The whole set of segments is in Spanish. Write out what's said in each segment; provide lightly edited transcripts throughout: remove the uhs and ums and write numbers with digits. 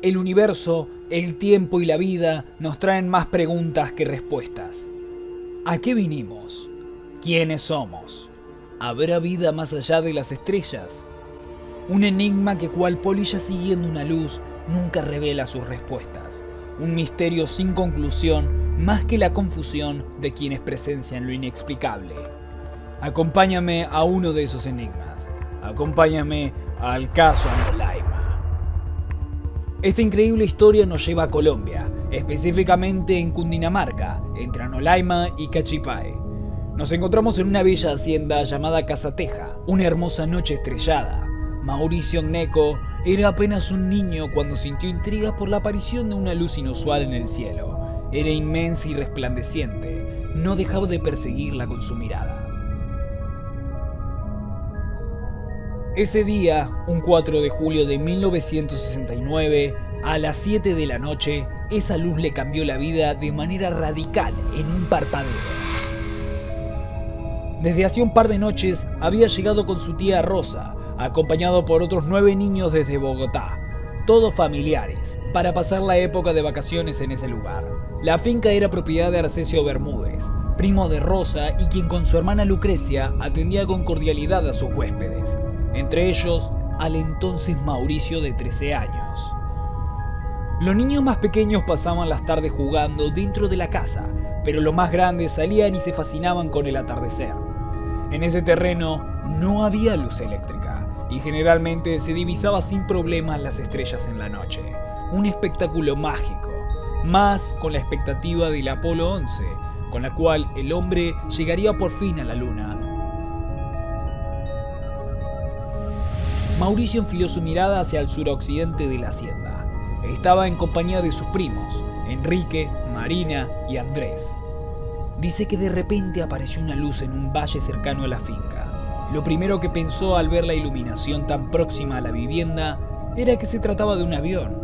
El universo, el tiempo y la vida nos traen más preguntas que respuestas. ¿A qué vinimos? ¿Quiénes somos? ¿Habrá vida más allá de las estrellas? Un enigma que, cual polilla siguiendo una luz, nunca revela sus respuestas. Un misterio sin conclusión, más que la confusión de quienes presencian lo inexplicable. Acompáñame a uno de esos enigmas. Acompáñame al caso Anolaima. Esta increíble historia nos lleva a Colombia, específicamente en Cundinamarca, entre Anolaima y Cachipae. Nos encontramos en una bella hacienda llamada Casa Teja, una hermosa noche estrellada. Mauricio Gnecco era apenas un niño cuando sintió intriga por la aparición de una luz inusual en el cielo. Era inmensa y resplandeciente, no dejaba de perseguirla con su mirada. Ese día, un 4 de julio de 1969, a las 7 de la noche, esa luz le cambió la vida de manera radical en un parpadeo. Desde hacía un par de noches había llegado con su tía Rosa, acompañado por otros 9 niños desde Bogotá, todos familiares, para pasar la época de vacaciones en ese lugar. La finca era propiedad de Arcesio Bermúdez, primo de Rosa y quien con su hermana Lucrecia atendía con cordialidad a sus huéspedes. Entre ellos, al entonces Mauricio de 13 años. Los niños más pequeños pasaban las tardes jugando dentro de la casa, pero los más grandes salían y se fascinaban con el atardecer. En ese terreno no había luz eléctrica y generalmente se divisaba sin problemas las estrellas en la noche. Un espectáculo mágico, más con la expectativa del Apolo 11, con la cual el hombre llegaría por fin a la luna. Mauricio enfiló su mirada hacia el suroccidente de la hacienda. Estaba en compañía de sus primos, Enrique, Marina y Andrés. Dice que de repente apareció una luz en un valle cercano a la finca. Lo primero que pensó al ver la iluminación tan próxima a la vivienda era que se trataba de un avión,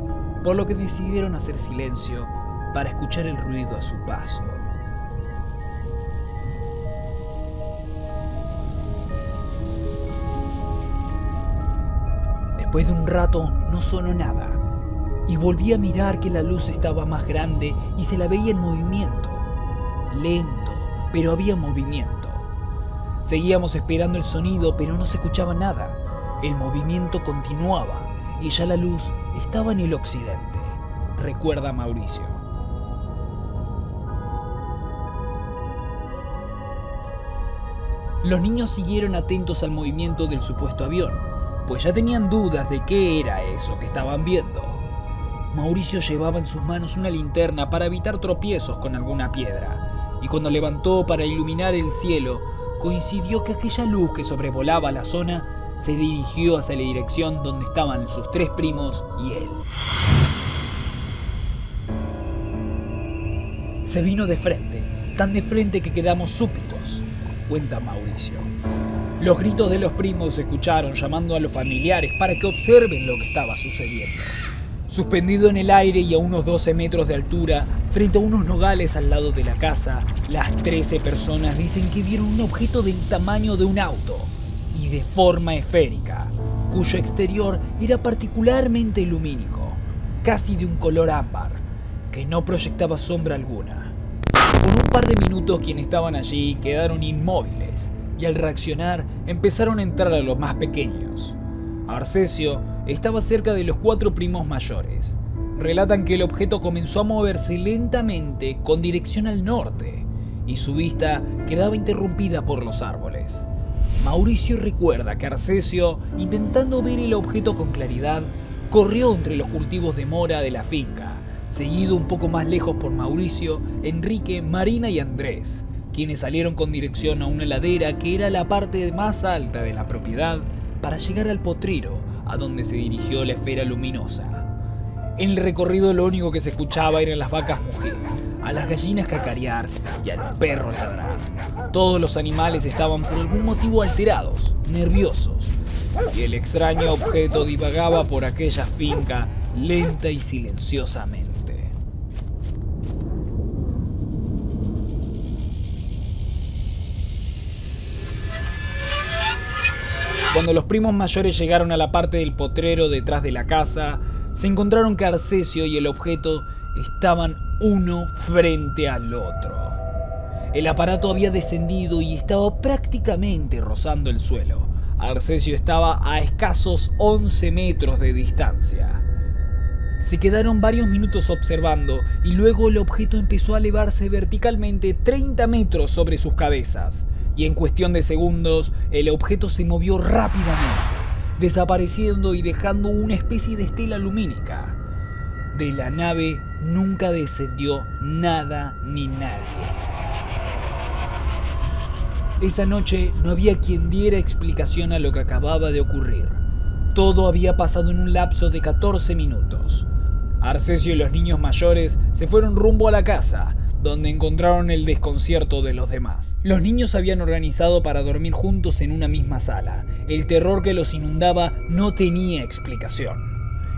por lo que decidieron hacer silencio para escuchar el ruido a su paso. Después de un rato no sonó nada, y volví a mirar que la luz estaba más grande y se la veía en movimiento. Lento, pero había movimiento. Seguíamos esperando el sonido, pero no se escuchaba nada. El movimiento continuaba, y ya la luz estaba en el occidente, recuerda Mauricio. Los niños siguieron atentos al movimiento del supuesto avión, pues ya tenían dudas de qué era eso que estaban viendo. Mauricio llevaba en sus manos una linterna para evitar tropiezos con alguna piedra, y cuando levantó para iluminar el cielo, coincidió que aquella luz que sobrevolaba la zona se dirigió hacia la dirección donde estaban sus 3 primos y él. Se vino de frente, tan de frente que quedamos súbitos, cuenta Mauricio. Los gritos de los primos se escucharon llamando a los familiares para que observen lo que estaba sucediendo. Suspendido en el aire y a unos 12 metros de altura, frente a unos nogales al lado de la casa, las 13 personas dicen que vieron un objeto del tamaño de un auto y de forma esférica, cuyo exterior era particularmente lumínico, casi de un color ámbar, que no proyectaba sombra alguna. Por un par de minutos quienes estaban allí quedaron inmóviles, y al reaccionar empezaron a entrar a los más pequeños. Arcesio estaba cerca de los 4 primos mayores. Relatan que el objeto comenzó a moverse lentamente con dirección al norte, y su vista quedaba interrumpida por los árboles. Mauricio recuerda que Arcesio, intentando ver el objeto con claridad, corrió entre los cultivos de mora de la finca, seguido un poco más lejos por Mauricio, Enrique, Marina y Andrés, quienes salieron con dirección a una ladera que era la parte más alta de la propiedad para llegar al potrero, a donde se dirigió la esfera luminosa. En el recorrido lo único que se escuchaba eran las vacas mugir, a las gallinas cacarear y a los perros ladrar. Todos los animales estaban por algún motivo alterados, nerviosos, y el extraño objeto divagaba por aquella finca lenta y silenciosamente. Cuando los primos mayores llegaron a la parte del potrero detrás de la casa, se encontraron que Arcesio y el objeto estaban uno frente al otro. El aparato había descendido y estaba prácticamente rozando el suelo. Arcesio estaba a escasos 11 metros de distancia. Se quedaron varios minutos observando y luego el objeto empezó a elevarse verticalmente 30 metros sobre sus cabezas. Y en cuestión de segundos, el objeto se movió rápidamente, desapareciendo y dejando una especie de estela lumínica. De la nave nunca descendió nada ni nadie. Esa noche no había quien diera explicación a lo que acababa de ocurrir. Todo había pasado en un lapso de 14 minutos. Arcesio y los niños mayores se fueron rumbo a la casa, donde encontraron el desconcierto de los demás. Los niños se habían organizado para dormir juntos en una misma sala. El terror que los inundaba no tenía explicación.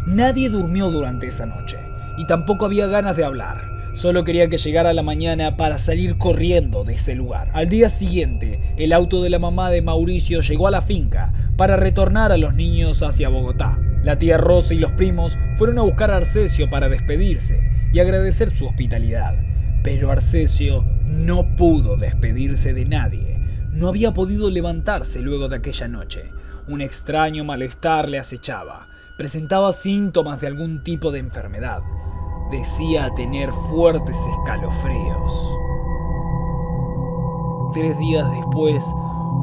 Nadie durmió durante esa noche, y tampoco había ganas de hablar. Solo quería que llegara la mañana para salir corriendo de ese lugar. Al día siguiente, el auto de la mamá de Mauricio llegó a la finca para retornar a los niños hacia Bogotá. La tía Rosa y los primos fueron a buscar a Arcesio para despedirse y agradecer su hospitalidad. Pero Arcesio no pudo despedirse de nadie. No había podido levantarse luego de aquella noche. Un extraño malestar le acechaba. Presentaba síntomas de algún tipo de enfermedad. Decía tener fuertes escalofríos. 3 días después,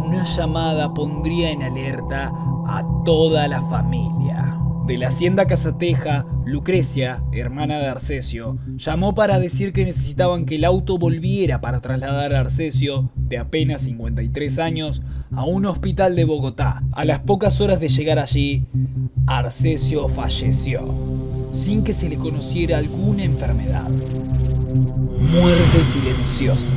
una llamada pondría en alerta a toda la familia. De la hacienda Casateja, Lucrecia, hermana de Arcesio, llamó para decir que necesitaban que el auto volviera para trasladar a Arcesio, de apenas 53 años, a un hospital de Bogotá. A las pocas horas de llegar allí, Arcesio falleció, sin que se le conociera alguna enfermedad. Muerte silenciosa.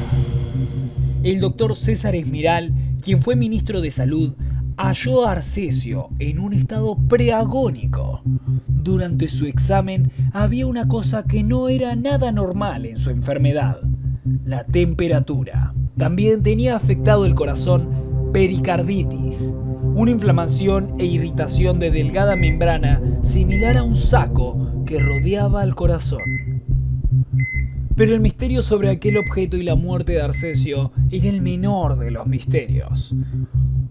El doctor César Esmiral, quien fue ministro de Salud, halló a Arcesio en un estado preagónico. Durante su examen había una cosa que no era nada normal en su enfermedad: la temperatura. También tenía afectado el corazón pericarditis, una inflamación e irritación de delgada membrana similar a un saco que rodeaba al corazón. Pero el misterio sobre aquel objeto y la muerte de Arcesio era el menor de los misterios.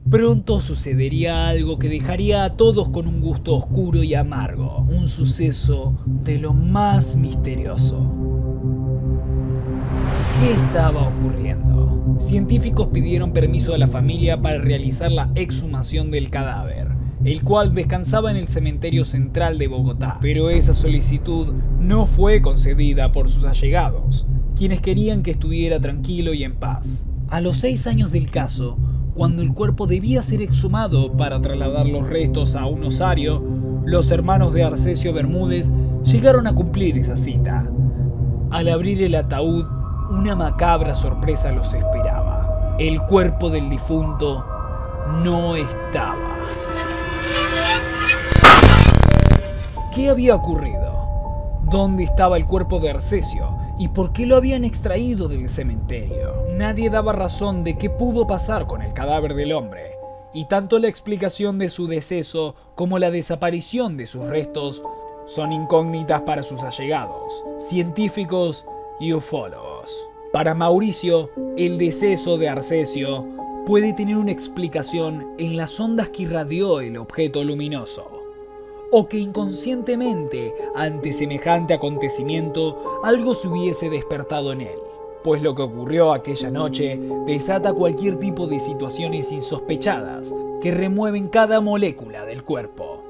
Pronto sucedería algo que dejaría a todos con un gusto oscuro y amargo, un suceso de lo más misterioso. ¿Qué estaba ocurriendo? Científicos pidieron permiso a la familia para realizar la exhumación del cadáver, el cual descansaba en el cementerio central de Bogotá. Pero esa solicitud no fue concedida por sus allegados, quienes querían que estuviera tranquilo y en paz. A los 6 años del caso, cuando el cuerpo debía ser exhumado para trasladar los restos a un osario, los hermanos de Arcesio Bermúdez llegaron a cumplir esa cita. Al abrir el ataúd, una macabra sorpresa los esperaba. El cuerpo del difunto no estaba. ¿Qué había ocurrido? ¿Dónde estaba el cuerpo de Arcesio? ¿Y por qué lo habían extraído del cementerio? Nadie daba razón de qué pudo pasar con el cadáver del hombre, y tanto la explicación de su deceso como la desaparición de sus restos son incógnitas para sus allegados, científicos y ufólogos. Para Mauricio, el deceso de Arcesio puede tener una explicación en las ondas que irradió el objeto luminoso, o que inconscientemente, ante semejante acontecimiento, algo se hubiese despertado en él, pues lo que ocurrió aquella noche desata cualquier tipo de situaciones insospechadas que remueven cada molécula del cuerpo.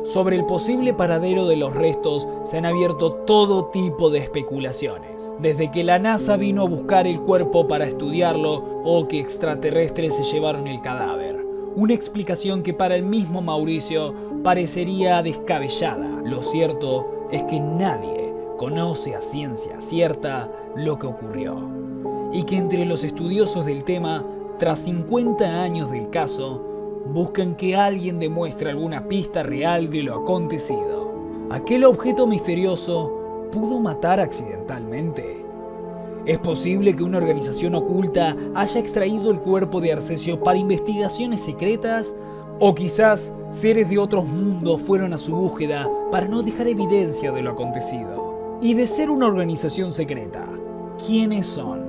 Sobre el posible paradero de los restos se han abierto todo tipo de especulaciones, desde que la NASA vino a buscar el cuerpo para estudiarlo o que extraterrestres se llevaron el cadáver. Una explicación que para el mismo Mauricio parecería descabellada. Lo cierto es que nadie conoce a ciencia cierta lo que ocurrió, y que entre los estudiosos del tema, tras 50 años del caso, buscan que alguien demuestre alguna pista real de lo acontecido. ¿Aquel objeto misterioso pudo matar accidentalmente? ¿Es posible que una organización oculta haya extraído el cuerpo de Arcesio para investigaciones secretas? O quizás seres de otros mundos fueron a su búsqueda para no dejar evidencia de lo acontecido. Y de ser una organización secreta, ¿quiénes son?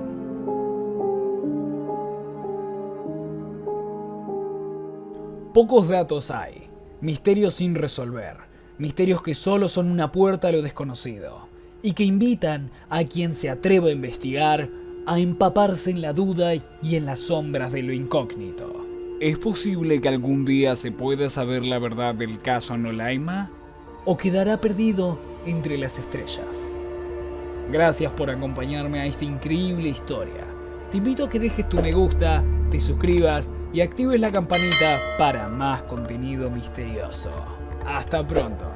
Pocos datos hay, misterios sin resolver, misterios que solo son una puerta a lo desconocido y que invitan a quien se atreva a investigar a empaparse en la duda y en las sombras de lo incógnito. ¿Es posible que algún día se pueda saber la verdad del caso Nolaima? ¿O quedará perdido entre las estrellas? Gracias por acompañarme a esta increíble historia. Te invito a que dejes tu me gusta, te suscribas y actives la campanita para más contenido misterioso. Hasta pronto.